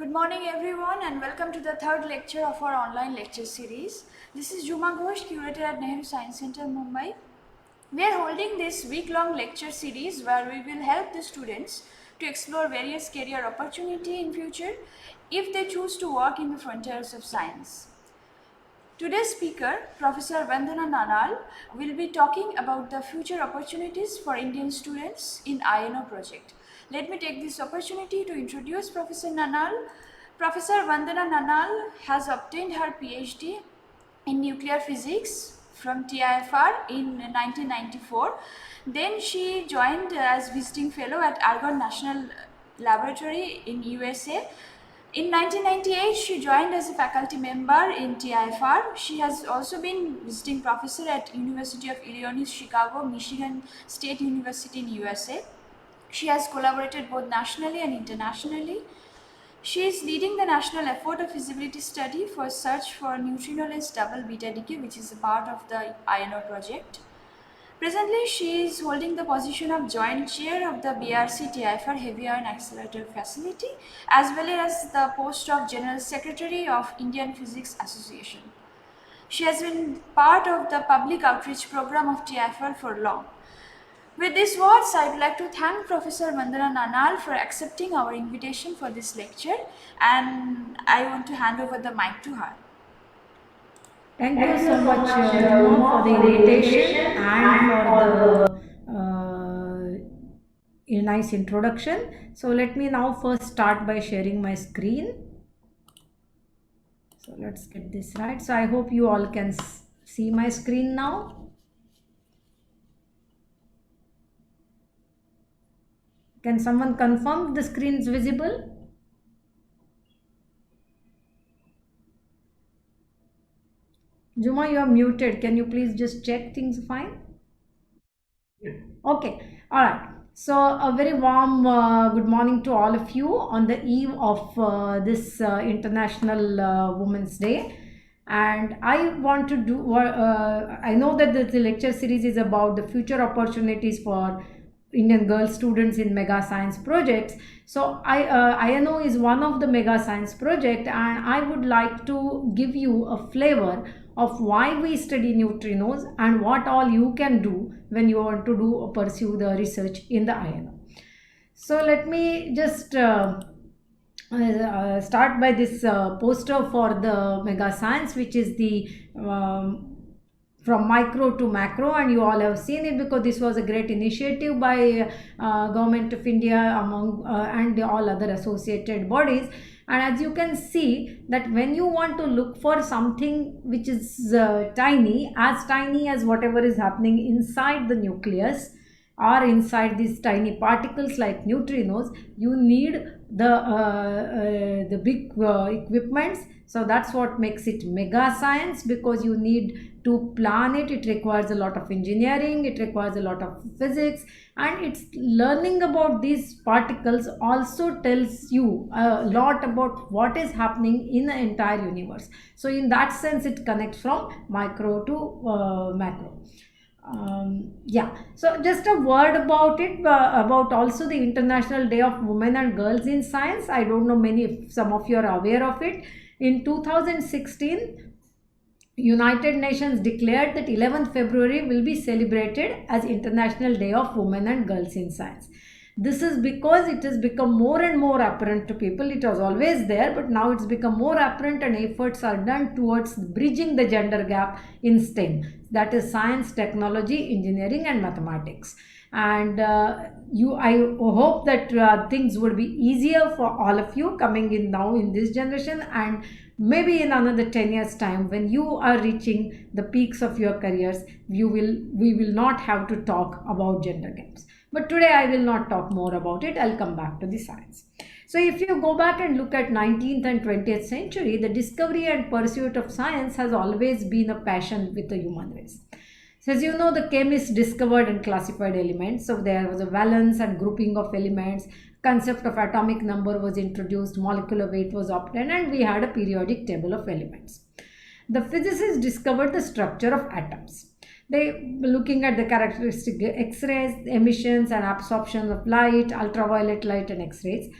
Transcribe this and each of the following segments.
Good morning everyone and welcome to the third lecture of our online lecture series. This is Juma Ghosh, curator at Nehru Science Center, Mumbai. We are holding this week-long lecture series where we will help the students to explore various career opportunity in future if they choose to work in the frontiers of science. Today's speaker, Professor Vandana Nanal, will be talking about the future opportunities for Indian students in INO project. Let me take this opportunity to introduce Professor Nanal. Professor Vandana Nanal has obtained her PhD in nuclear physics from TIFR in 1994. Then she joined as visiting fellow at Argonne National Laboratory in USA. In 1998, she joined as a faculty member in TIFR. She has also been visiting professor at University of Illinois, Chicago, Michigan State University in USA. She has collaborated both nationally and internationally. She is leading the national effort of feasibility study for search for neutrinoless double beta decay, which is a part of the INO project. Presently, she is holding the position of joint chair of the BRC TIFR Heavy Ion Accelerator Facility, as well as the post of General Secretary of Indian Physics Association. She has been part of the public outreach program of TIFR for long. With these words, I would like to thank Professor Vandana Nanal for accepting our invitation for this lecture, and I want to hand over the mic to her. Thank you so much, Uma, for the invitation and for the nice introduction. So let me now first start by sharing my screen. So let's get this right. So I hope you all can see my screen now. Can someone confirm the screen is visible? Juma, you are muted. Can you please just check things fine? Okay, all right. So, a very warm good morning to all of you on the eve of this International Women's Day. And I want to do, I know that the lecture series is about the future opportunities for Indian girl students in mega science projects. So, INO is one of the mega science project, and I would like to give you a flavor of why we study neutrinos and what all you can do when you want to do or pursue the research in the INO. So let me just start by this poster for the mega science, which is the from micro to macro, and you all have seen it because this was a great initiative by government of India among and all other associated bodies. And as you can see that when you want to look for something which is tiny as whatever is happening inside the nucleus or inside these tiny particles like neutrinos, you need the big equipments. So that's what makes it mega science, because you need to plan it. It requires a lot of engineering, it requires a lot of physics, and it's learning about these particles also tells you a lot about what is happening in the entire universe. So in that sense, it connects from micro to macro. Yeah, so just a word about it, about also the International Day of Women and Girls in Science. I don't know some of you are aware of it. In 2016, United Nations declared that 11th February will be celebrated as International Day of Women and Girls in Science. This is because it has become more and more apparent to people. It was always there, but now it's become more apparent, and efforts are done towards bridging the gender gap in STEM, that is science, technology, engineering and mathematics. And I hope that things would be easier for all of you coming in now in this generation, and maybe in another 10 years time when you are reaching the peaks of your careers, we will not have to talk about gender gaps. But today I will not talk more about it. I'll come back to the science. So if you go back and look at 19th and 20th century, the discovery and pursuit of science has always been a passion with the human race. So as you know, the chemists discovered and classified elements. So there was a valence and grouping of elements. Concept of atomic number was introduced, molecular weight was obtained, and we had a periodic table of elements. The physicists discovered the structure of atoms. They looking at the characteristic X-rays, emissions and absorption of light, ultraviolet light and X-rays.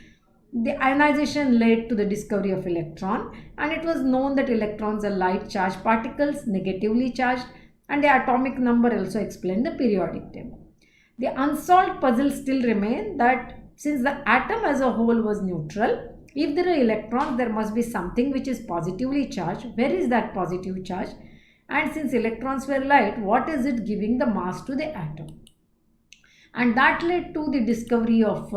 The ionization led to the discovery of electron, and it was known that electrons are light charged particles, negatively charged, and the atomic number also explained the periodic table. The unsolved puzzle still remains that since the atom as a whole was neutral, if there are electrons, there must be something which is positively charged. Where is that positive charge? And since electrons were light, what is it giving the mass to the atom? And that led to the discovery of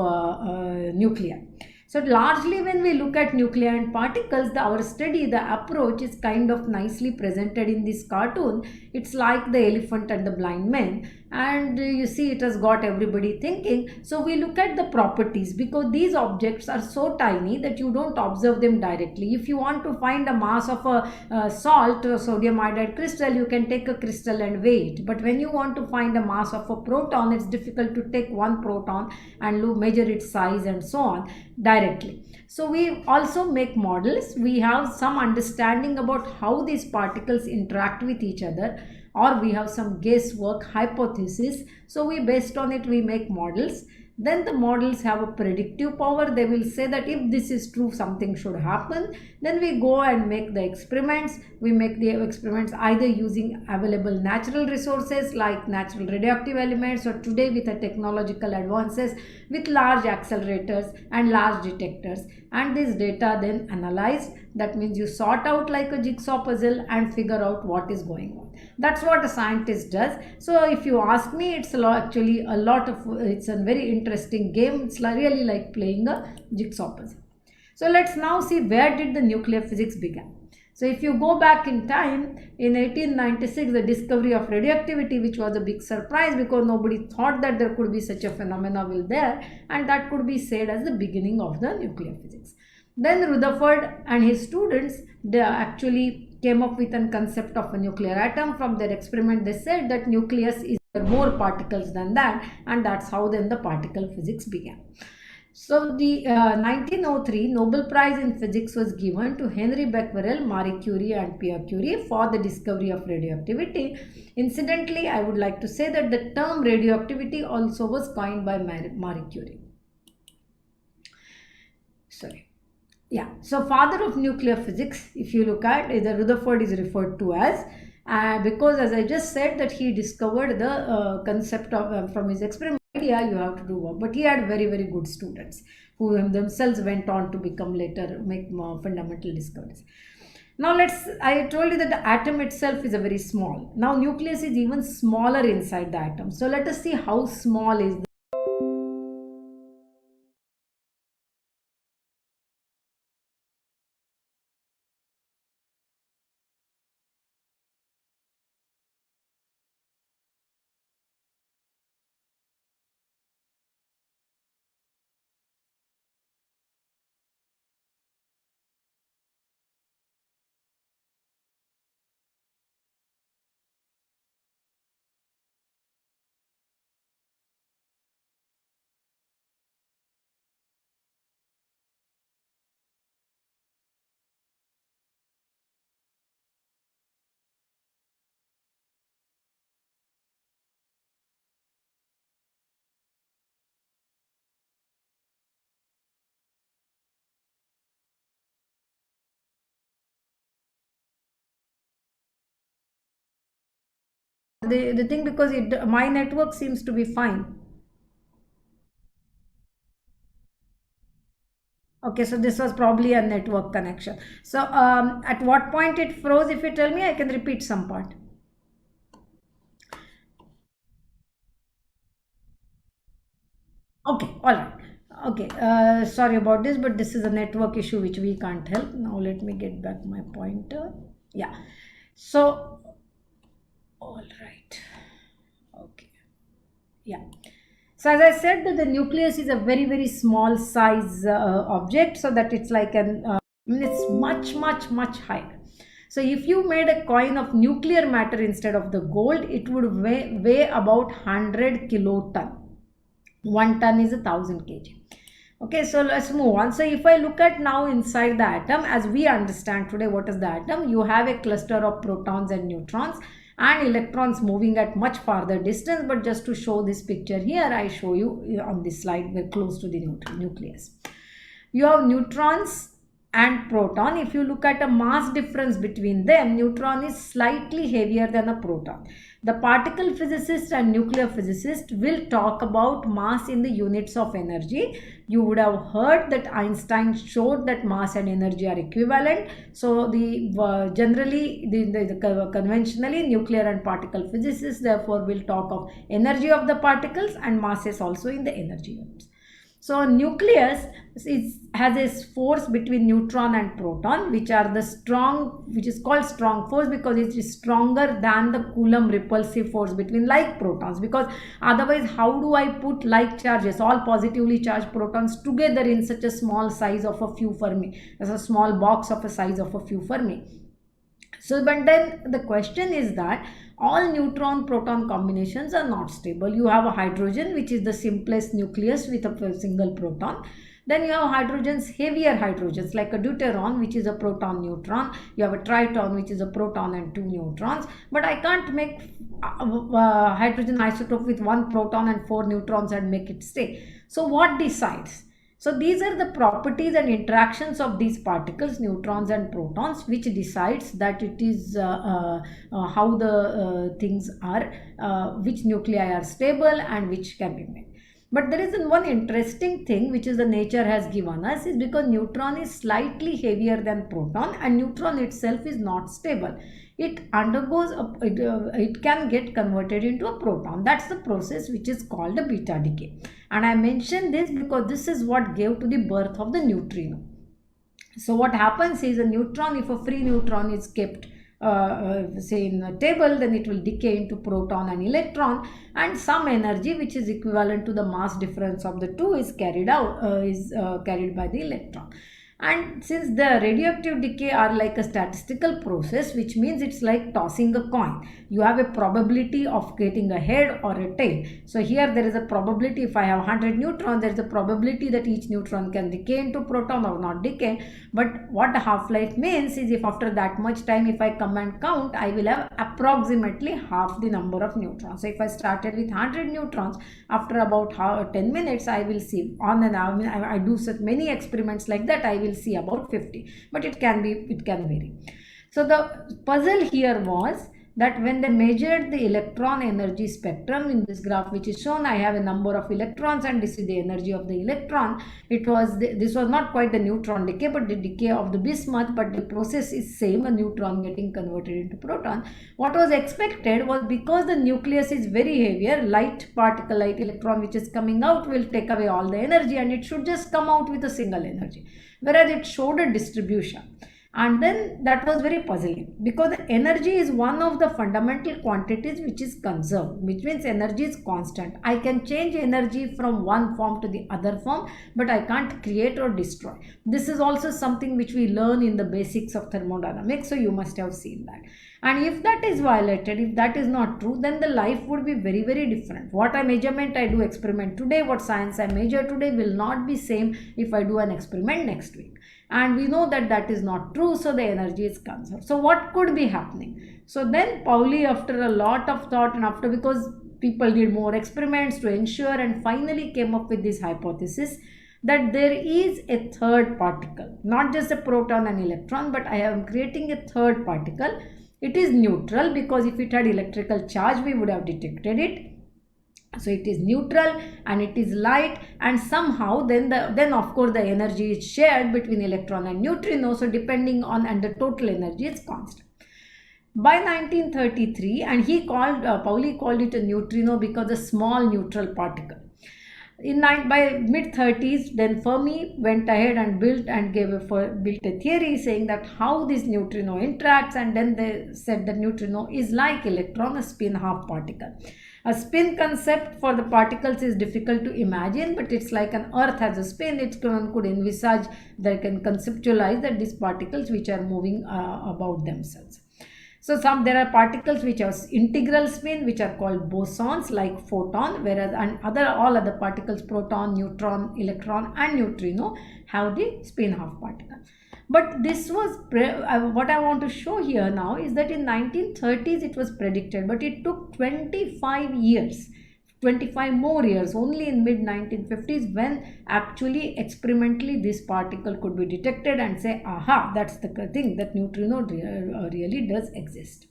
nuclei. So largely when we look at nuclei and particles, our study, the approach is kind of nicely presented in this cartoon. It's like the elephant and the blind man, and you see it has got everybody thinking. So we look at the properties, because these objects are so tiny that you don't observe them directly. If you want to find a mass of a salt or sodium iodide crystal, you can take a crystal and weigh it. But when you want to find a mass of a proton, it's difficult to take one proton and measure its size and so on directly. So we also make models. We have some understanding about how these particles interact with each other, or we have some guesswork hypothesis. So we, based on it, we make models. Then the models have a predictive power. They will say that if this is true, something should happen. Then we go and make the experiments. We make the experiments either using available natural resources like natural radioactive elements, or today with the technological advances with large accelerators and large detectors. And this data then analyzed. That means you sort out like a jigsaw puzzle and figure out what is going on. That's what a scientist does. So if you ask me, it's actually a lot of, it's a very interesting game. It's really like playing a jigsaw puzzle. So let's now see, where did the nuclear physics begin? So if you go back in time, in 1896, the discovery of radioactivity, which was a big surprise because nobody thought that there could be such a phenomena will there, and that could be said as the beginning of the nuclear physics. Then Rutherford and his students, they actually came up with a concept of a nuclear atom. From their experiment, they said that nucleus is more particles than that, and that's how then the particle physics began. So the 1903 Nobel Prize in Physics was given to Henry Becquerel, Marie Curie and Pierre Curie for the discovery of radioactivity. Incidentally, I would like to say that the term radioactivity also was coined by Marie Curie. Yeah, so father of nuclear physics, if you look at it, the Rutherford is referred to as, because as I just said that he discovered the concept of from his experiment. Yeah, you have to do work, but he had very, very good students who themselves went on to become later make more fundamental discoveries. Now I told you that the atom itself is a very small. Now nucleus is even smaller inside the atom. So let us see how small is the thing, because my network seems to be fine. Okay, so this was probably a network connection. So at what point it froze? If you tell me, I can repeat some part. Okay, all right. Okay, sorry about this, but this is a network issue which we can't help. Now let me get back my pointer. Yeah. So, all right. Okay. Yeah. So as I said, that the nucleus is a very, very small size object, so that it's like it's much, much, much higher. So if you made a coin of nuclear matter instead of the gold, it would weigh about 100 kiloton. 1 ton is 1000 kg. Okay, so let's move on. So if I look at now inside the atom, as we understand today, what is the atom? You have a cluster of protons and neutrons and electrons moving at much farther distance. But just to show this picture here, I show you on this slide, we're close to the nucleus. You have neutrons and proton. If you look at a mass difference between them, neutron is slightly heavier than a proton. The particle physicist and nuclear physicist will talk about mass in the units of energy. You would have heard that Einstein showed that mass and energy are equivalent. So generally, conventionally, nuclear and particle physicists therefore will talk of energy of the particles and masses also in the energy units. So nucleus has a force between neutron and proton, which is called strong force because it is stronger than the Coulomb repulsive force between like protons. Because otherwise, how do I put like charges, all positively charged protons, together in such a small size of a few Fermi, as a small box of a size of a few Fermi? So, but then the question is that all neutron proton combinations are not stable. You have a hydrogen, which is the simplest nucleus with a single proton. Then you have hydrogens, heavier hydrogens like a deuteron, which is a proton neutron. You have a triton, which is a proton and 2 neutrons. But I can't make hydrogen isotope with 1 proton and 4 neutrons and make it stay. So what decides? So these are the properties and interactions of these particles, neutrons and protons, which decides that it is how the things are, which nuclei are stable and which can be made. But there is one interesting thing which is the nature has given us, is because neutron is slightly heavier than proton and neutron itself is not stable. It undergoes, it can get converted into a proton. That's the process which is called a beta decay. And I mentioned this because this is what gave to the birth of the neutrino. So what happens is a neutron, if a free neutron is kept say in a table, then it will decay into proton and electron, and some energy which is equivalent to the mass difference of the two is carried by the electron. And since the radioactive decay are like a statistical process, which means it's like tossing a coin. You have a probability of getting a head or a tail. So here there is a probability, if I have 100 neutrons, there is a probability that each neutron can decay into proton or not decay. But what half-life means is, if after that much time, if I come and count, I will have approximately half the number of neutrons. So if I started with 100 neutrons, after about 10 minutes, I will see on and on. I do such many experiments like that, I will see about 50, but it can vary. So the puzzle here was that when they measured the electron energy spectrum in this graph which is shown, I have a number of electrons and this is the energy of the electron. This was not quite the neutron decay, but the decay of the bismuth, but the process is same, a neutron getting converted into proton. What was expected was, because the nucleus is very heavier, light electron which is coming out will take away all the energy and it should just come out with a single energy, whereas it showed a distribution. And then that was very puzzling, because energy is one of the fundamental quantities which is conserved, which means energy is constant. I can change energy from one form to the other form, but I can't create or destroy. This is also something which we learn in the basics of thermodynamics, so you must have seen that. And if that is violated, if that is not true, then the life would be very, very different. What measurement I do experiment today, what science I measure today will not be same if I do an experiment next week. And we know that that is not true, so the energy is conserved. So what could be happening? So then Pauli, after a lot of thought and because people did more experiments to ensure, and finally came up with this hypothesis that there is a third particle, not just a proton and electron, but I am creating a third particle. It is neutral, because if it had electrical charge, we would have detected it. So it is neutral and it is light, and somehow then of course the energy is shared between electron and neutrino, so depending on, and the total energy is constant. By 1933, and Pauli called it a neutrino because a small neutral particle. By mid-30s, then Fermi went ahead and built a theory saying that how this neutrino interacts, and then they said that neutrino is like electron, a spin half particle. A spin concept for the particles is difficult to imagine, but it's like an earth has a spin. It could envisage, they can conceptualize that these particles which are moving about themselves. So there are particles which have integral spin, which are called bosons, like photon, whereas all other particles, proton, neutron, electron and neutrino, have the spin half particle. But this was what I want to show here now is that in 1930s it was predicted, but it took 25 years 25 more years, only in mid 1950s, when actually experimentally this particle could be detected and say, aha, that's the thing, that neutrino really does exist.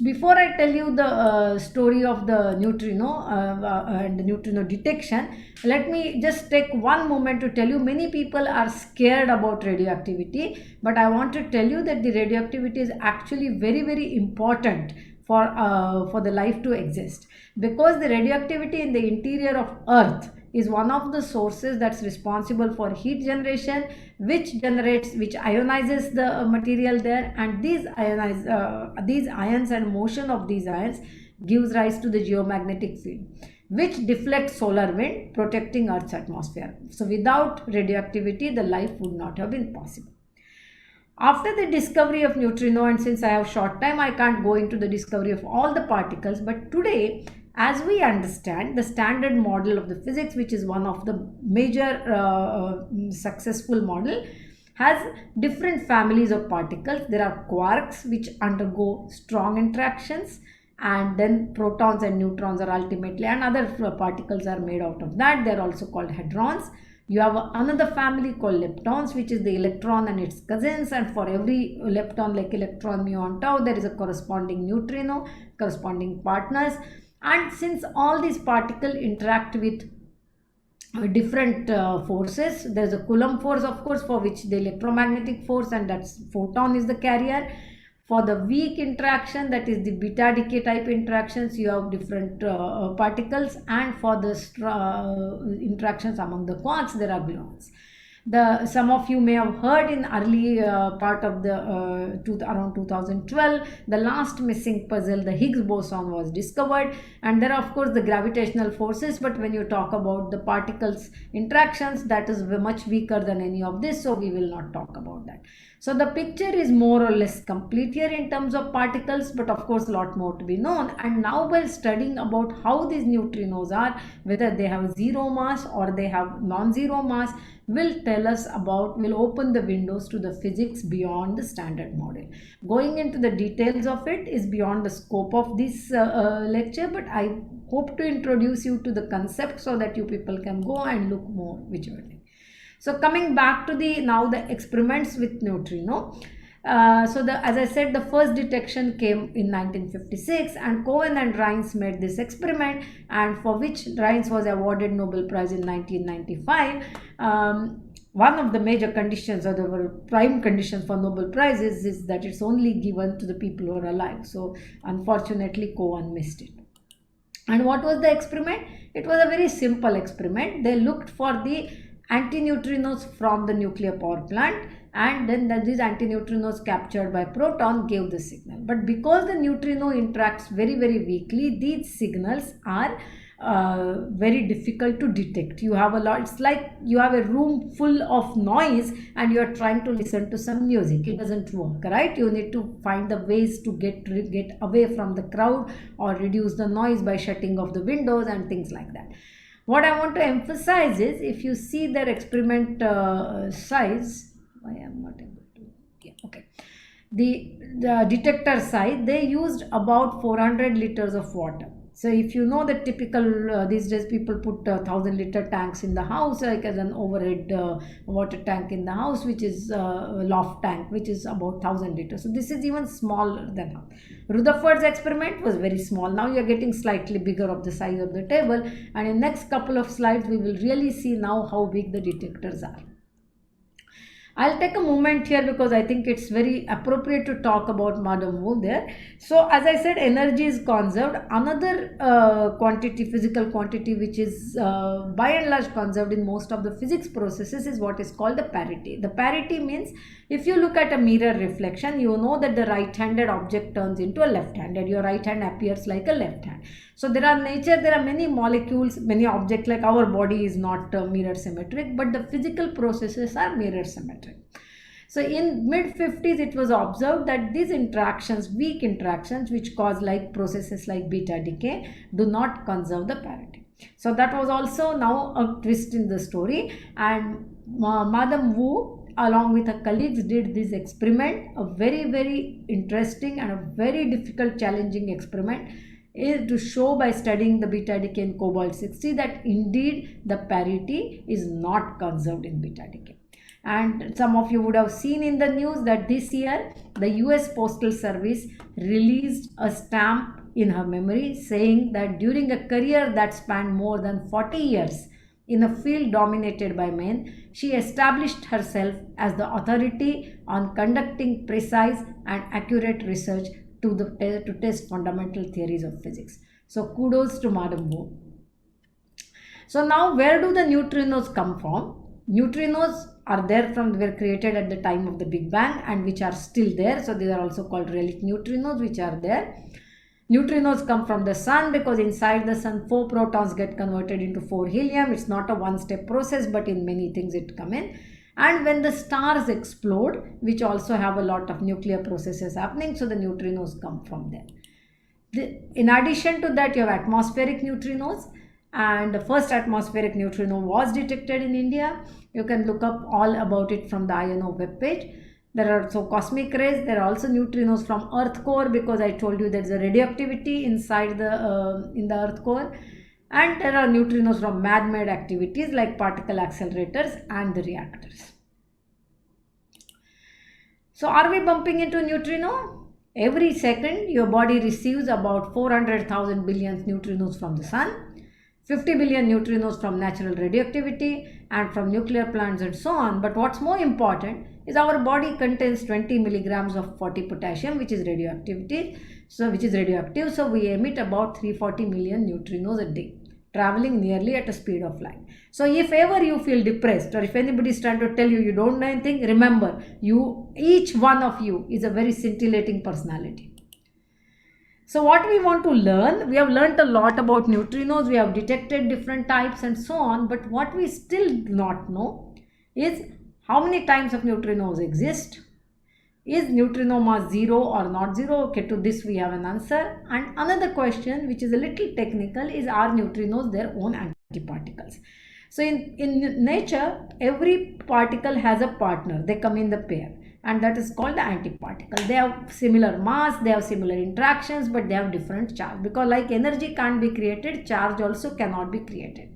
Before I tell you the story of the neutrino and the neutrino detection, let me just take one moment to tell you, many people are scared about radioactivity, but I want to tell you that the radioactivity is actually very, very important for the life to exist, because the radioactivity in the interior of Earth is one of the sources that's responsible for heat generation, which ionizes the material there, and these ions and motion of these ions gives rise to the geomagnetic field, which deflects solar wind, protecting Earth's atmosphere. So without radioactivity, the life would not have been possible. After the discovery of neutrino, and since I have short time, I can't go into the discovery of all the particles, but today, as we understand, the standard model of the physics, which is one of the major successful model, has different families of particles. There are quarks, which undergo strong interactions, and then protons and neutrons are ultimately, and other particles are made out of that. They are also called hadrons. You have another family called leptons, which is the electron and its cousins, and for every lepton, like electron, muon, tau, there is a corresponding neutrino, corresponding partners. And since all these particles interact with different forces, there is a Coulomb force, of course, for which the electromagnetic force, and that's photon is the carrier. For the weak interaction, that is the beta decay type interactions, you have different particles, and for the interactions among the quarks, there are gluons. Some of you may have heard in early part of the around 2012, the last missing puzzle, the Higgs boson, was discovered, and there are of course the gravitational forces, but when you talk about the particles interactions, that is much weaker than any of this, so we will not talk about that. So the picture is more or less complete here in terms of particles, but of course a lot more to be known. And now by studying about how these neutrinos are, whether they have zero mass or they have non-zero mass, will open the windows to the physics beyond the standard model. Going into the details of it is beyond the scope of this lecture, but I hope to introduce you to the concept so that you people can go and look more visually. So coming back to the experiments with neutrino. As I said, the first detection came in 1956, and Cohen and Rines made this experiment, and for which Rines was awarded Nobel Prize in 1995. One of the major conditions, or the prime conditions for Nobel Prize is that it's only given to the people who are alive. So unfortunately, Cohen missed it. And what was the experiment? It was a very simple experiment. They looked for the antineutrinos from the nuclear power plant, and then these antineutrinos captured by proton gave the signal. But because the neutrino interacts very, very weakly, these signals are very difficult to detect. You have it's like you have a room full of noise and you are trying to listen to some music. It doesn't work, right? You need to find the ways to get away from the crowd, or reduce the noise by shutting off the windows and things like that. What I want to emphasize is, if you see their experiment size, I am not able to, yeah, okay. The detector size, they used about 400 liters of water. So if you know the typical, these days people put 1,000-liter tanks in the house, like as an overhead water tank in the house, which is a loft tank, which is about 1,000 liters. So this is even smaller than that. Rutherford's experiment was very small. Now you are getting slightly bigger of the size of the table, and in next couple of slides we will really see now how big the detectors are. I'll take a moment here because I think it's very appropriate to talk about Madame Wu there. So as I said, energy is conserved. Another quantity, physical quantity, which is by and large conserved in most of the physics processes, is what is called the parity. The parity means, if you look at a mirror reflection, you know that the right-handed object turns into a left-handed. Your right hand appears like a left hand. So there are many molecules, many objects, like our body is not mirror symmetric, but the physical processes are mirror symmetric. So in mid-50s, it was observed that these interactions, weak interactions, which cause like processes like beta decay, do not conserve the parity. So that was also now a twist in the story, and Madame Wu, along with her colleagues, did this experiment, a very, very interesting and a very difficult, challenging experiment. is to show by studying the beta decay in cobalt 60 that indeed the parity is not conserved in beta decay. And some of you would have seen in the news that this year the US Postal Service released a stamp in her memory saying that during a career that spanned more than 40 years in a field dominated by men, she established herself as the authority on conducting precise and accurate research to test fundamental theories of physics. So kudos to Madam Wu. So now where do the neutrinos come from? Neutrinos are were created at the time of the Big Bang and which are still there. So these are also called relic neutrinos which are there. Neutrinos come from the sun because inside the sun 4 protons get converted into 4 helium. It's not a one-step process, but in many things it come in. And when the stars explode, which also have a lot of nuclear processes happening, so the neutrinos come from there. In addition to that, you have atmospheric neutrinos, and the first atmospheric neutrino was detected in India. You can look up all about it from the INO webpage. There are also cosmic rays. There are also neutrinos from Earth core because I told you there is a radioactivity inside the in the Earth core. And there are neutrinos from man-made activities like particle accelerators and the reactors. So are we bumping into neutrino? Every second your body receives about 400,000 billion neutrinos from the sun, 50 billion neutrinos from natural radioactivity and from nuclear plants and so on. But what's more important is our body contains 20 milligrams of 40 potassium which is radioactive. So we emit about 340 million neutrinos a day, traveling nearly at a speed of light. So if ever you feel depressed or if anybody is trying to tell you you don't know anything, remember each one of you is a very scintillating personality. So what we want to learn, we have learned a lot about neutrinos, we have detected different types and so on, but what we still do not know is how many types of neutrinos exist. Is neutrino mass 0 or not 0? Okay, to this we have an answer. And another question which is a little technical is, are neutrinos their own antiparticles? So in nature, every particle has a partner, they come in the pair, and that is called the antiparticle. They have similar mass, they have similar interactions, but they have different charge, because like energy can't be created, charge also cannot be created.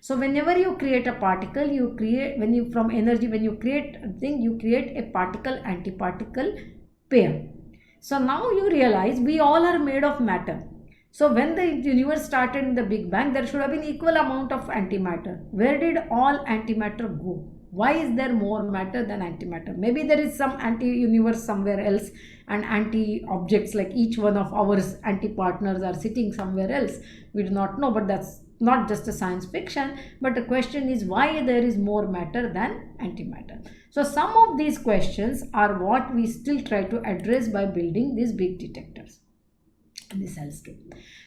So whenever you create a particle, you create when you create a thing, you create a particle antiparticle pair. So now you realize we all are made of matter. So when the universe started in the Big Bang, there should have been equal amount of antimatter. Where did all antimatter go? Why is there more matter than antimatter? Maybe there is some anti-universe somewhere else and anti-objects like each one of our anti-partners are sitting somewhere else. We do not know, but that's not just a science fiction, but the question is why there is more matter than antimatter. So some of these questions are what we still try to address by building these big detectors in the cell scale.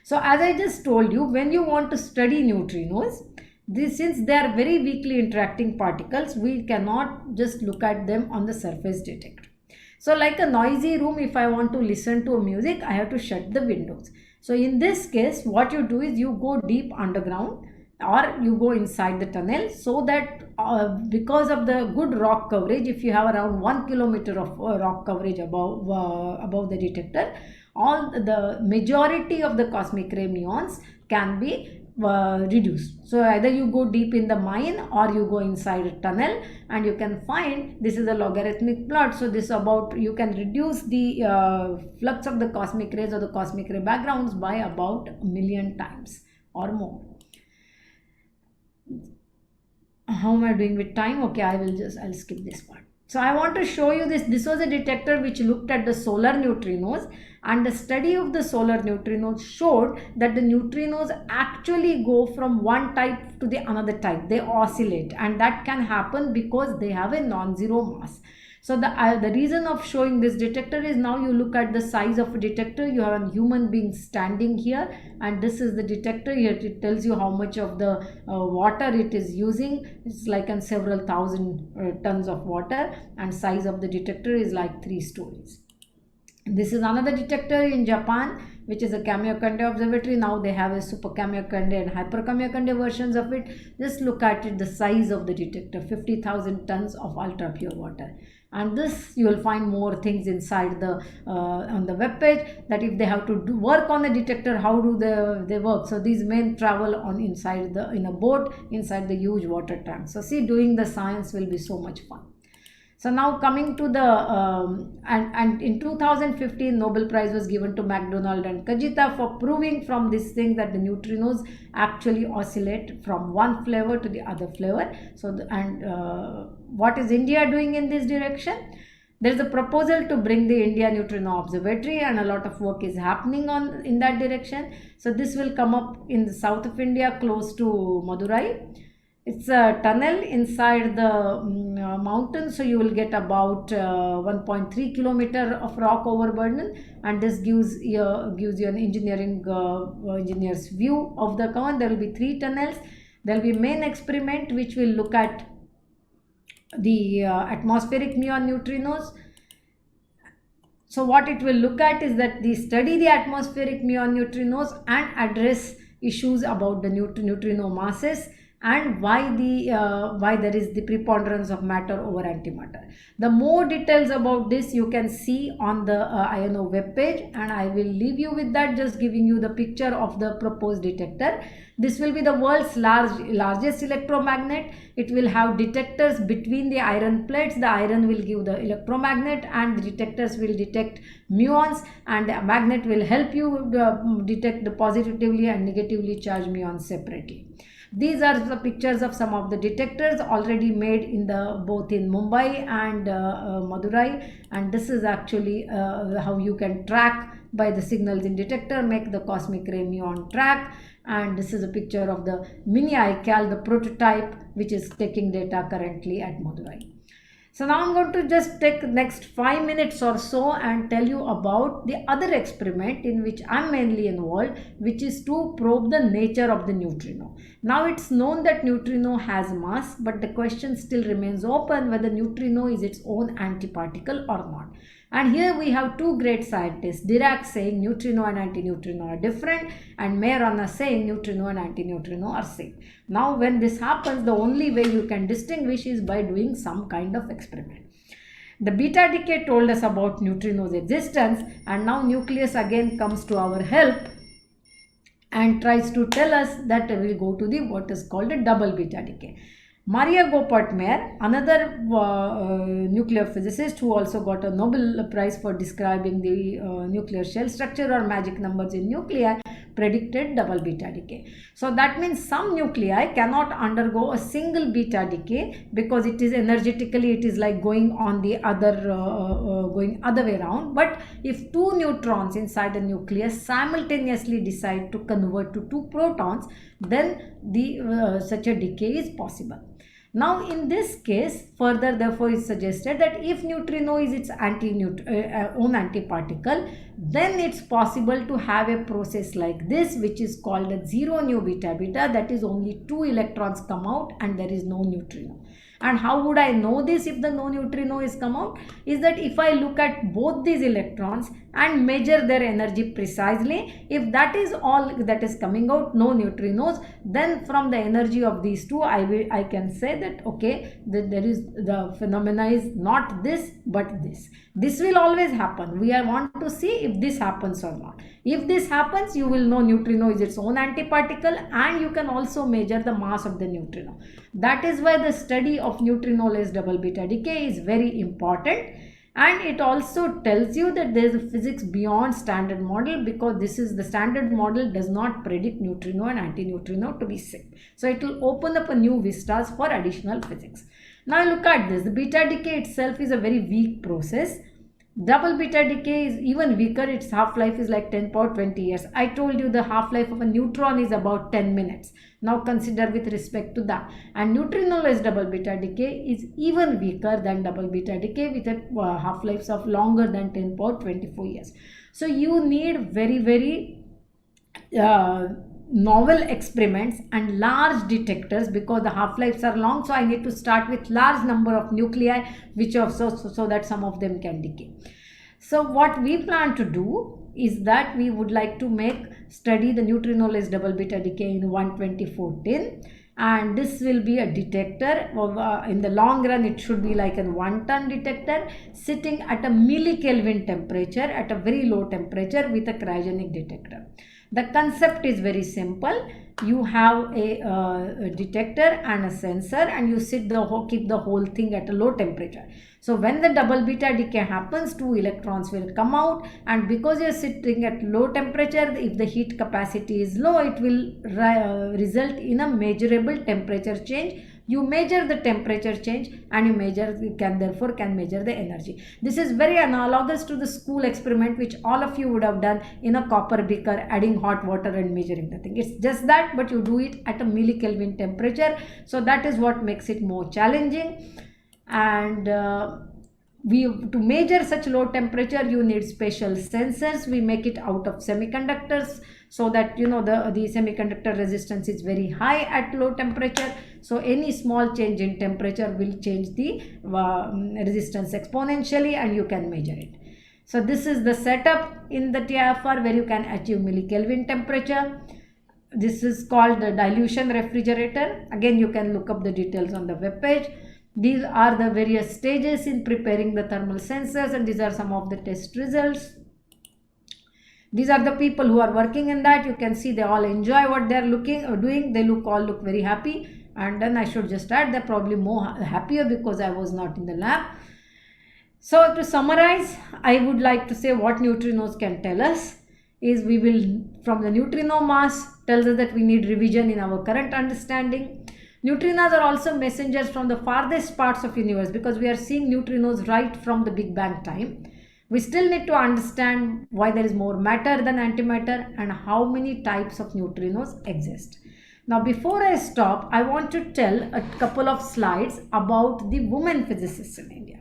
So as I just told you, when you want to study neutrinos, since they are very weakly interacting particles, we cannot just look at them on the surface detector. So like a noisy room, if I want to listen to music, I have to shut the windows. So in this case, what you do is you go deep underground or you go inside the tunnel, so that because of the good rock coverage, if you have around 1 kilometer of rock coverage above the detector, all the majority of the cosmic ray muons can be reduced. So either you go deep in the mine or you go inside a tunnel, and you can find this is a logarithmic plot. So this about you can reduce the flux of the cosmic rays or the cosmic ray backgrounds by about 1 million times or more. How am I doing with time? Okay, I'll skip this part. So I want to show you this. This was a detector which looked at the solar neutrinos, and the study of the solar neutrinos showed that the neutrinos actually go from one type to the another type. They oscillate, and that can happen because they have a non-zero mass. So the reason of showing this detector is, now you look at the size of a detector. You have a human being standing here, and this is the detector. Here it tells you how much of the water it is using. It's like in several thousand tons of water, and size of the detector is like 3 stories. This is another detector in Japan, which is a Kamiokande observatory. Now they have a super Kamiokande and hyper Kamiokande versions of it. Just look at it, the size of the detector, 50,000 tons of ultra pure water. and this you will find more things inside the on the web page, that if they have to work on the detector, how do they work. So these men travel on inside the in a boat inside the huge water tank. So see, doing the science will be so much fun. So now coming to the and in 2015 Nobel Prize was given to McDonald and Kajita for proving from this thing that the neutrinos actually oscillate from one flavor to the other flavor. So what is India doing in this direction? There is a proposal to bring the India Neutrino Observatory, and a lot of work is happening on in that direction. So this will come up in the south of India, close to Madurai. It's a tunnel inside the mountain, so you will get about 1.3 kilometer of rock overburden, and this gives you an engineer's view of the cone. There will be 3 tunnels. There will be main experiment which will look at the atmospheric muon neutrinos. So what it will look at is that they study the atmospheric muon neutrinos and address issues about the neutrino masses and why there is the preponderance of matter over antimatter. The more details about this you can see on the INO web page, and I will leave you with that, just giving you the picture of the proposed detector. This will be the world's largest electromagnet. It will have detectors between the iron plates. The iron will give the electromagnet and the detectors will detect muons, and the magnet will help you detect the positively and negatively charged muons separately. These are the pictures of some of the detectors already made in both in Mumbai and Madurai, and this is actually how you can track by the signals in detector, make the cosmic ray muon track. And this is a picture of the mini iCal, the prototype, which is taking data currently at Madurai. So now I'm going to just take next 5 minutes or so and tell you about the other experiment in which I'm mainly involved, which is to probe the nature of the neutrino. Now it's known that neutrino has mass, but the question still remains open whether neutrino is its own antiparticle or not. And here we have 2 great scientists, Dirac saying neutrino and antineutrino are different, and Majorana saying neutrino and antineutrino are same. Now when this happens, the only way you can distinguish is by doing some kind of experiment. The beta decay told us about neutrino's existence, and now nucleus again comes to our help and tries to tell us that we will go to the what is called a double beta decay. Maria Goeppert-Mayer, another nuclear physicist who also got a Nobel Prize for describing the nuclear shell structure or magic numbers in nuclei, predicted double beta decay. So that means some nuclei cannot undergo a single beta decay because it is energetically, it is like going on the going other way around. But if 2 neutrons inside a nucleus simultaneously decide to convert to 2 protons, then such a decay is possible. Now in this case, further therefore is suggested that if neutrino is its own antiparticle, then it's possible to have a process like this, which is called a 0 nu beta beta, that is only 2 electrons come out and there is no neutrino. And how would I know this if the no neutrino is come out? Is that if I look at both these electrons and measure their energy precisely, if that is all that is coming out, no neutrinos, then from the energy of these two I can say that okay, that there is the phenomena is not this but this. This will always happen. We want to see if this happens or not. If this happens, you will know neutrino is its own antiparticle, and you can also measure the mass of the neutrino. That is why the study of neutrino-less double beta decay is very important, and it also tells you that there is a physics beyond standard model, because this is the standard model does not predict neutrino and antineutrino to be same. So it will open up a new vistas for additional physics. Now look at this. The beta decay itself is a very weak process. Double beta decay is even weaker. Its half-life is like 10 power 20 years. I told you the half-life of a neutron is about 10 minutes. Now consider with respect to that. And neutrino-less double beta decay is even weaker than double beta decay with a half-life of longer than 10 power 24 years. So you need very novel experiments and large detectors, because the half-lives are long. So I need to start with large number of nuclei, which also so that some of them can decay. So what we plan to do is that we would like to study the neutrino-less double beta decay in 124 tin. and this will be a detector of, in the long run it should be like a 1-ton detector sitting at a millikelvin temperature, at a very low temperature, with a cryogenic detector. The concept is very simple. You have a detector and a sensor, and you keep the whole thing at a low temperature. So when the double beta decay happens, 2 electrons will come out, and because you are sitting at low temperature, if the heat capacity is low, it will result in a measurable temperature change. You measure the temperature change, and you can measure the energy. This is very analogous to the school experiment which all of you would have done in a copper beaker, adding hot water and measuring the thing. It's just that, but you do it at a millikelvin temperature. So that is what makes it more challenging. And to measure such low temperature, you need special sensors. We make it out of semiconductors, so that the semiconductor resistance is very high at low temperature. So any small change in temperature will change the resistance exponentially, and you can measure it. So this is the setup in the TIFR where you can achieve millikelvin temperature. This is called the dilution refrigerator. Again, you can look up the details on the web page. These are the various stages in preparing the thermal sensors, and these are some of the test results. These are the people who are working in that. You can see they all enjoy what they are doing. They all look very happy. And then I should just add, they're probably more happier because I was not in the lab. So to summarize, I would like to say what neutrinos can tell us is, from the neutrino mass tells us that we need revision in our current understanding. Neutrinos are also messengers from the farthest parts of universe, because we are seeing neutrinos right from the Big Bang time. We still need to understand why there is more matter than antimatter and how many types of neutrinos exist. Now, before I stop, I want to tell a couple of slides about the women physicists in India.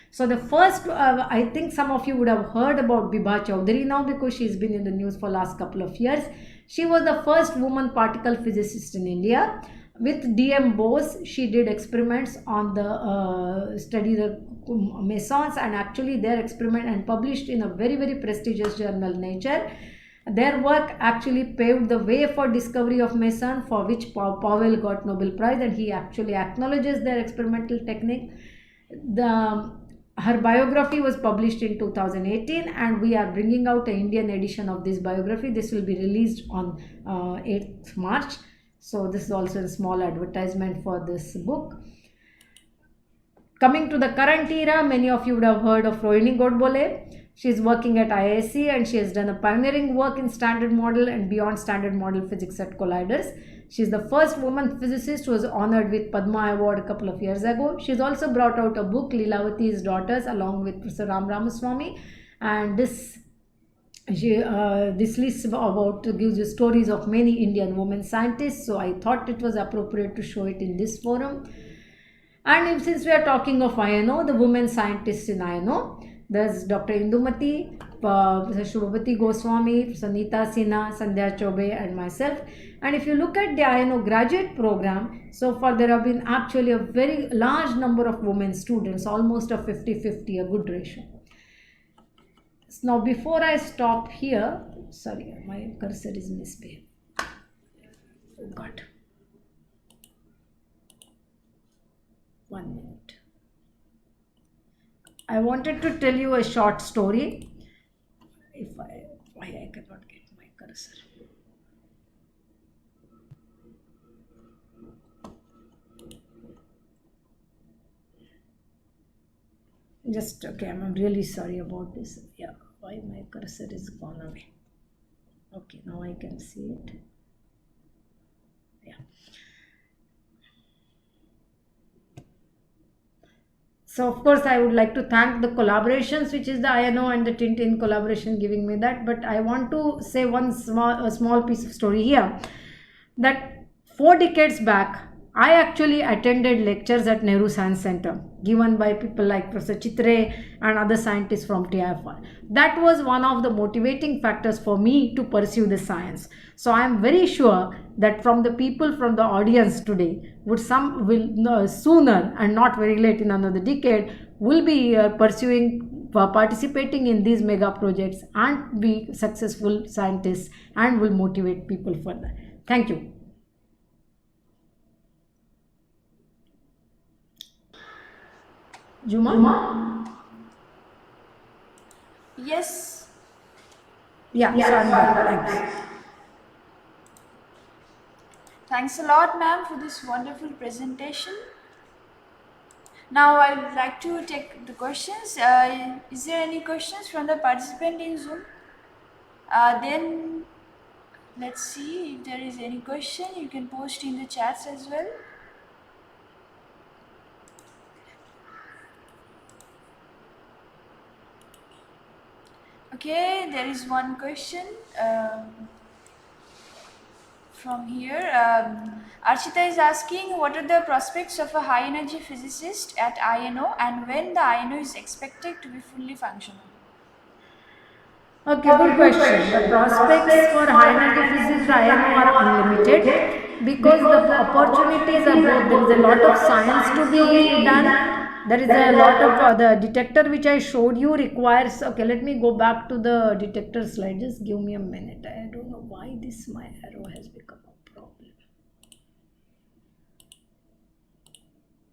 So the first, I think some of you would have heard about Bibha Chaudhary now, because she's been in the news for last couple of years. She was the first woman particle physicist in India. With D.M. Bose, she did experiments on the study the mesons, and actually their experiment and published in a very, very prestigious journal, Nature. Their work actually paved the way for discovery of meson, for which Powell got Nobel Prize, and he actually acknowledges their experimental technique. Her biography was published in 2018, and we are bringing out an Indian edition of this biography. This will be released on 8th March. So this is also a small advertisement for this book. Coming to the current era, many of you would have heard of Rohini Godbole. She is working at IISc, and she has done a pioneering work in standard model and beyond standard model physics at colliders. She is the first woman physicist who was honored with Padma Award a couple of years ago. She has also brought out a book, Lilavati's Daughters, along with Professor Ram Ramaswamy, and this list gives you stories of many Indian women scientists. So I thought it was appropriate to show it in this forum. And since we are talking of INO, the women scientists in INO, there's Dr. Indumati, Professor Shubhavati Goswami, Professor Neeta Sinha, Sandhya Chobe, and myself. And if you look at the INO graduate program, so far there have been actually a very large number of women students, almost a 50-50, a good ratio. Now, before I stop here, sorry, my cursor is misbehaved. Oh God. 1 minute. I wanted to tell you a short story. Why I cannot get my cursor. Just okay, I'm really sorry about this. Yeah, why my cursor is gone away. Okay, now I can see it. Yeah. So of course I would like to thank the collaborations, which is the INO and the Tintin collaboration giving me that. But I want to say one small piece of story here, that 4 decades back, I actually attended lectures at Nehru Science Center given by people like Professor Chitre and other scientists from TIFR. That was one of the motivating factors for me to pursue the science. So I am very sure that from the people from the audience today, some will sooner and not very late in another decade will be participating in these mega projects and be successful scientists and will motivate people further. Thank you. Juma? Yes. Yeah, so I'm back. Thanks. Thanks a lot, ma'am, for this wonderful presentation. Now I would like to take the questions. Is there any questions from the participant in Zoom? Then let's see if there is any question. You can post in the chats as well. Okay, there is one question from here. Archita is asking, what are the prospects of a high energy physicist at INO and when the INO is expected to be fully functional? Okay, good question. The prospects for high energy physics INO are unlimited because the opportunities are both. There is a lot of science to be done. There is a lot of the detector which I showed you requires. Okay, let me go back to the detector slide. Just give me a minute. I don't know why this my arrow has become a problem.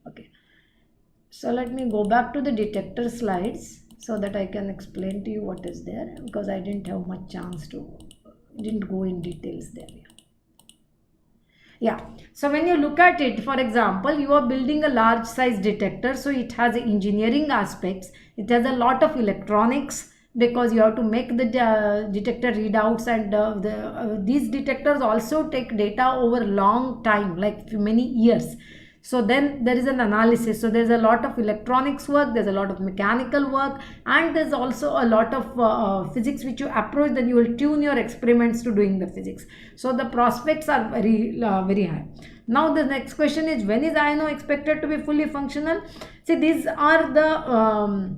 Okay, so let me go back to the detector slides so that I can explain to you what is there, because I didn't have much chance to, didn't go in details there. Yeah, so when you look at it, for example, you are building a large size detector, so it has engineering aspects, it has a lot of electronics, because you have to make the detector readouts, and these detectors also take data over long time, like many years. So then there is an analysis, so there's a lot of electronics work, there's a lot of mechanical work, and there's also a lot of physics which you approach, then you will tune your experiments to doing the physics. So the prospects are very high. Now the next question is, when is INO expected to be fully functional? See, these are the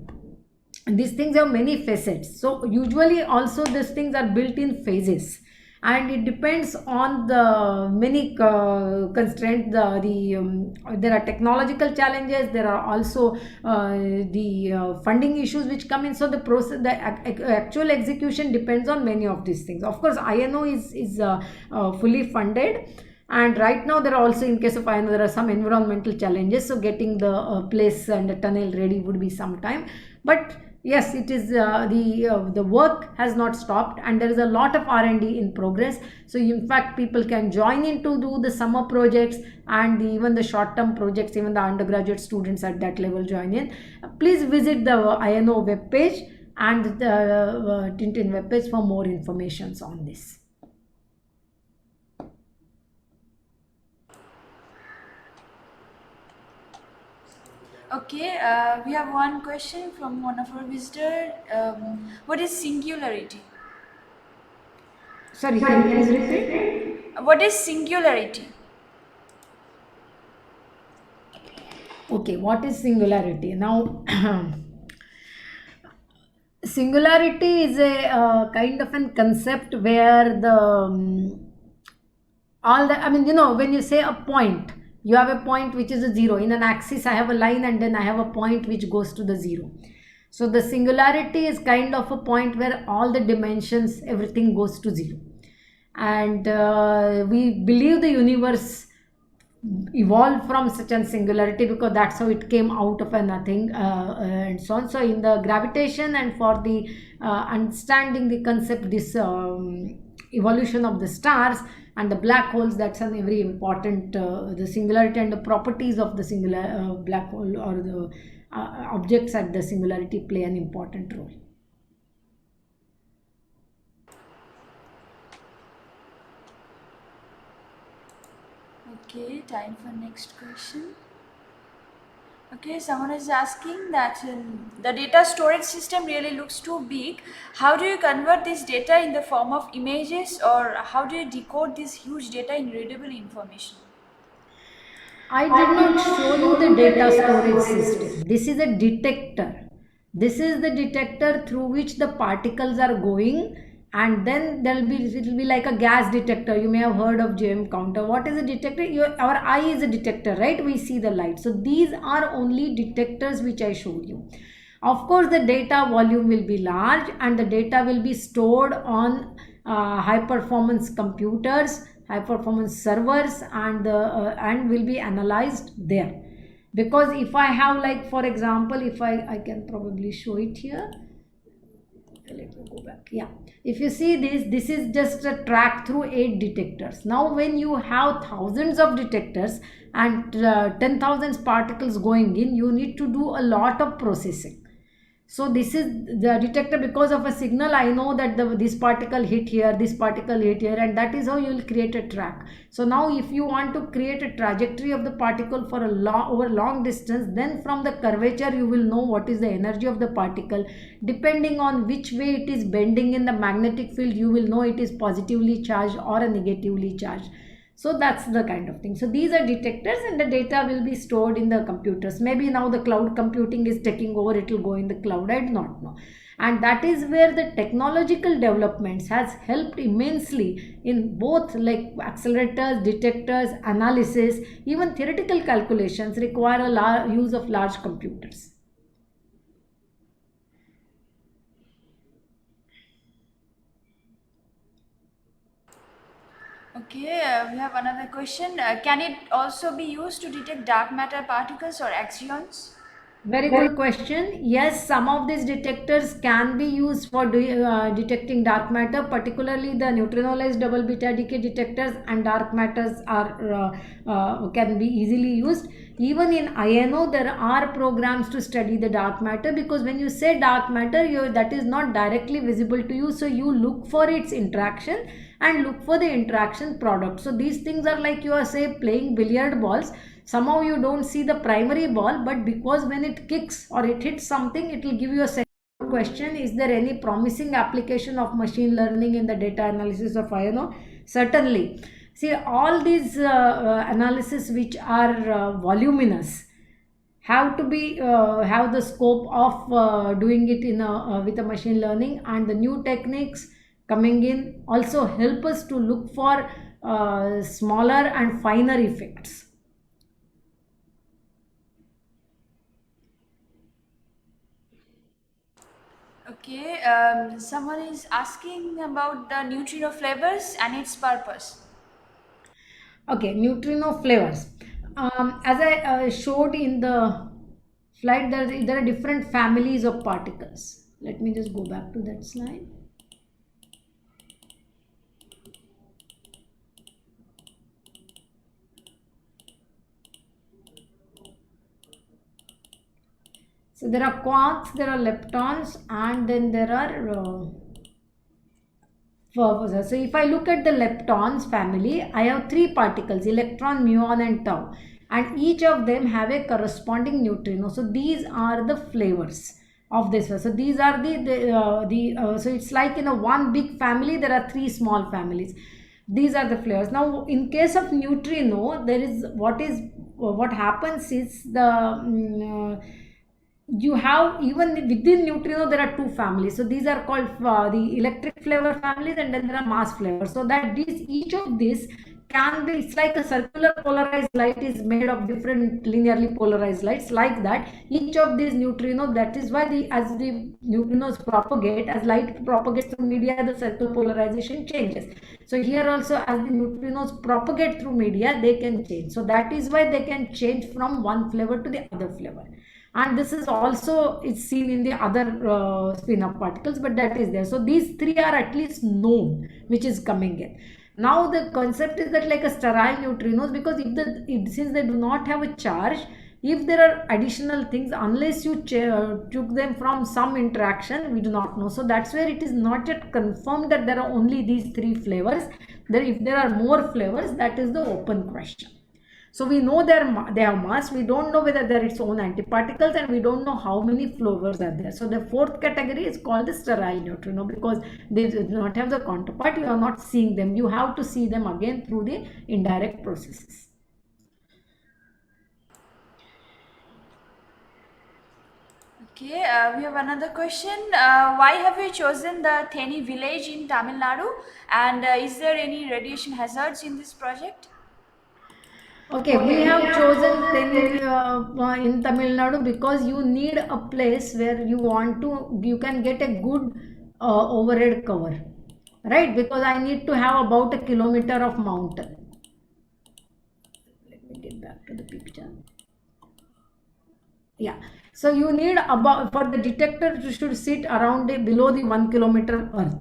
these things have many facets, so usually also these things are built in phases, and it depends on the many constraints. There are technological challenges, there are also the funding issues which come in, so the process, the actual execution depends on many of these things. Of course, INO is fully funded, and right now there are also, in case of INO, there are some environmental challenges, so getting the place and the tunnel ready would be some time, but yes, it is the work has not stopped, and there is a lot of R&D in progress. So in fact, people can join in to do the summer projects and even the short-term projects. Even the undergraduate students at that level join in. Please visit the INO webpage and the Tintin webpage for more information on this. Okay, we have one question from one of our visitors. What is singularity? Sorry, can you please repeat? What is singularity? Okay, what is singularity? Now, singularity is a kind of a concept where the all the, I mean, you know, when you say a point, you have a point which is a zero. In an axis, I have a line, and then I have a point which goes to the zero. So the singularity is kind of a point where all the dimensions, everything goes to zero. And we believe the universe evolved from such a singularity, because that's how it came out of a nothing, and so on. So in the gravitation, and for the understanding the concept, this evolution of the stars and the black holes, that's a very important, the singularity and the properties of the singular black hole, or the objects at the singularity, play an important role. Okay, time for next question. Okay, someone is asking that the data storage system really looks too big. How do you convert this data in the form of images, or how do you decode this huge data in readable information? I did not show you the data storage system. This is a detector. This is the detector through which the particles are going, and then it will be like a gas detector. You may have heard of JM counter. What is a detector? Our eye is a detector, right? We see the light. So these are only detectors which I showed you. Of course, the data volume will be large, and the data will be stored on high performance computers, high performance servers, and will be analyzed there. Because if I have, like, for example, if I can probably show it here. Let me go back. Yeah, if you see this is just a track through 8 detectors. Now when you have thousands of detectors and 10,000 particles going in, you need to do a lot of processing. So this is the detector. Because of a signal, I know that this particle hit here, this particle hit here, and that is how you will create a track. So now if you want to create a trajectory of the particle for a long distance, then from the curvature you will know what is the energy of the particle. Depending on which way it is bending in the magnetic field, you will know it is positively charged or a negatively charged. So that's the kind of thing. So these are detectors, and the data will be stored in the computers. Maybe now the cloud computing is taking over, it will go in the cloud, I do not know. And that is where the technological developments has helped immensely in both, like accelerators, detectors, analysis. Even theoretical calculations require a use of large computers. Okay, we have another question. Can it also be used to detect dark matter particles or axions? Very good question. Yes, some of these detectors can be used for detecting dark matter, particularly the neutrinoless double beta decay detectors, and dark matters are can be easily used. Even in INO, there are programs to study the dark matter, because when you say dark matter, that is not directly visible to you. So you look for its interaction and look for the interaction product. So these things are like you are, say, playing billiard balls. Somehow you don't see the primary ball, but because when it kicks or it hits something, it will give you a second. Question: is there any promising application of machine learning in the data analysis of INO? Certainly. See, all these analysis which are voluminous have to be have the scope of doing it in with a machine learning, and the new techniques coming in also help us to look for smaller and finer effects. Okay, someone is asking about the neutrino flavors and its purpose. Okay, neutrino flavors. As I showed in the slide, there are different families of particles. Let me just go back to that slide. So there are quarks, there are leptons, and then there are so if I look at the leptons family, I have 3 particles: electron, muon, and tau, and each of them have a corresponding neutrino. So these are the flavors of this one. So these are so it's like in a one big family there are 3 small families. These are the flavors. Now in case of neutrino, there is what happens is you have, even within neutrino there are 2 families. So these are called the electric flavor families, and then there are mass flavors. So that each of these can be, it's like a circular polarized light is made of different linearly polarized lights, like that each of these neutrino. That is why as the neutrinos propagate, as light propagates through media, the circular polarization changes. So here also, as the neutrinos propagate through media, they can change. So that is why they can change from one flavor to the other flavor. And this is also, it's seen in the other spin-up particles, but that is there. So these 3 are at least known, which is coming in. Now the concept is that, like a sterile neutrinos, because since they do not have a charge, if there are additional things, unless you took them from some interaction, we do not know. So that's where it is not yet confirmed that there are only these 3 flavors. If there are more flavors, that is the open question. So we know they have mass. We don't know whether they're its own antiparticles, and we don't know how many flavors are there. So the 4th category is called the sterile neutrino, because they do not have the counterpart. You are not seeing them. You have to see them again through the indirect processes. Okay, we have another question. Why have you chosen the Theni village in Tamil Nadu, and is there any radiation hazards in this project? Okay, we have chosen Theni in Tamil Nadu because you need a place where you can get a good overhead cover, right? Because I need to have about a kilometer of mountain. Let me get back to the picture. Yeah. So you need about for the detector it should sit around below the 1 kilometer earth.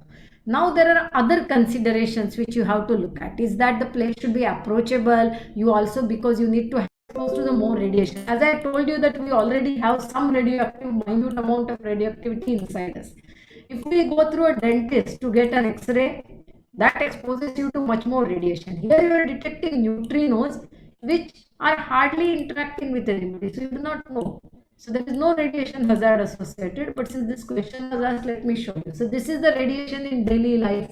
Now there are other considerations which you have to look at. Is that the place should be approachable? You also because you need to have exposed to the more radiation. As I told you that we already have some radioactive minute amount of radioactivity inside us. If we go through a dentist to get an X-ray, that exposes you to much more radiation. Here you are detecting neutrinos which are hardly interacting with anybody, so you do not know. So there is no radiation hazard associated, but since this question was asked, let me show you. So this is the radiation in daily life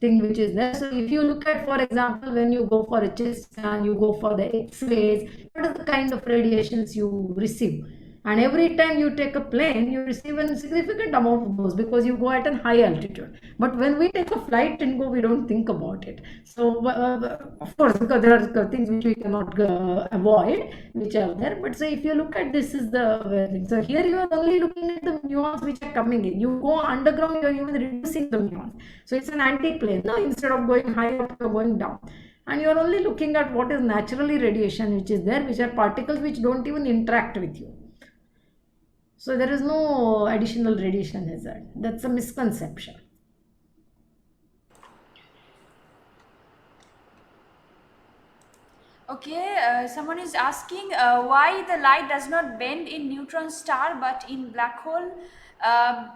thing which is there. So if you look at, for example, when you go for a chest scan, you go for the X-rays, what are the kind of radiations you receive? And every time you take a plane, you receive a significant amount of those because you go at a high altitude. But when we take a flight and go, we don't think about it. So of course, because there are things which we cannot avoid, which are there. But so if you look at this is the thing. So here you are only looking at the muons which are coming in. You go underground, you are even reducing the muons. So it's an anti-plane. Now instead of going high up, you are going down. And you are only looking at what is naturally radiation which is there, which are particles which don't even interact with you. So there is no additional radiation hazard. That's a misconception. Okay, someone is asking why the light does not bend in neutron star but in black hole,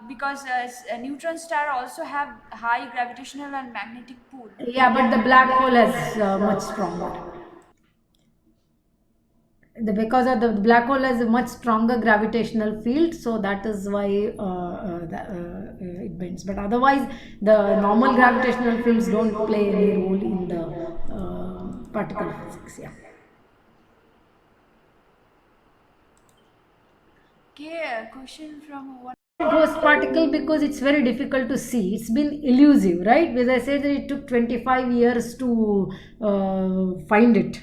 because a neutron star also have high gravitational and magnetic pull. Yeah, but the black hole is much stronger. Because of the black hole has a much stronger gravitational field, so that is why it bends. But otherwise, the normal gravitational fields don't play any role in the particle physics. Yeah. Okay, a question from one. Ghost particle because it's very difficult to see. It's been elusive, right? As I said, that it took 25 years to find it,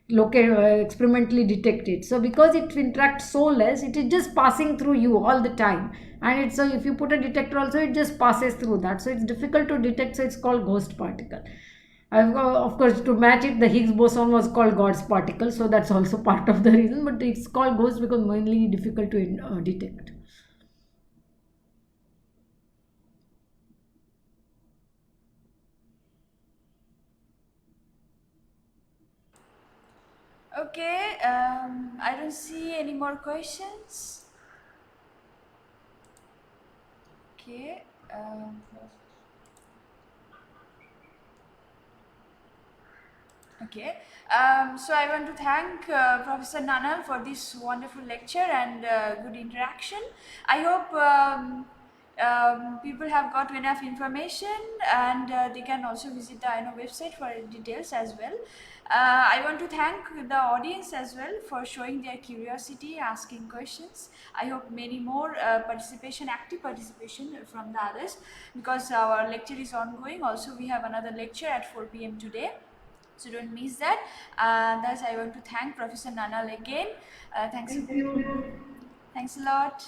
locate, experimentally detect it. So because it interacts so less, it is just passing through you all the time. And it's so if you put a detector also, it just passes through that. So it's difficult to detect. So it's called ghost particle. Of course, to match it, the Higgs boson was called God's particle. So that's also part of the reason. But it's called ghost because mainly difficult to detect. Okay, I don't see any more questions. Okay. Okay, so I want to thank Professor Nanal for this wonderful lecture and good interaction. I hope people have got enough information, and they can also visit the INO website for details as well. I want to thank the audience as well for showing their curiosity, asking questions. I hope many more active participation from the others, because our lecture is ongoing. Also, we have another lecture at 4 p.m. today. So don't miss that. Thus, I want to thank Professor Nanal again. Thanks. Thank you. Thanks a lot.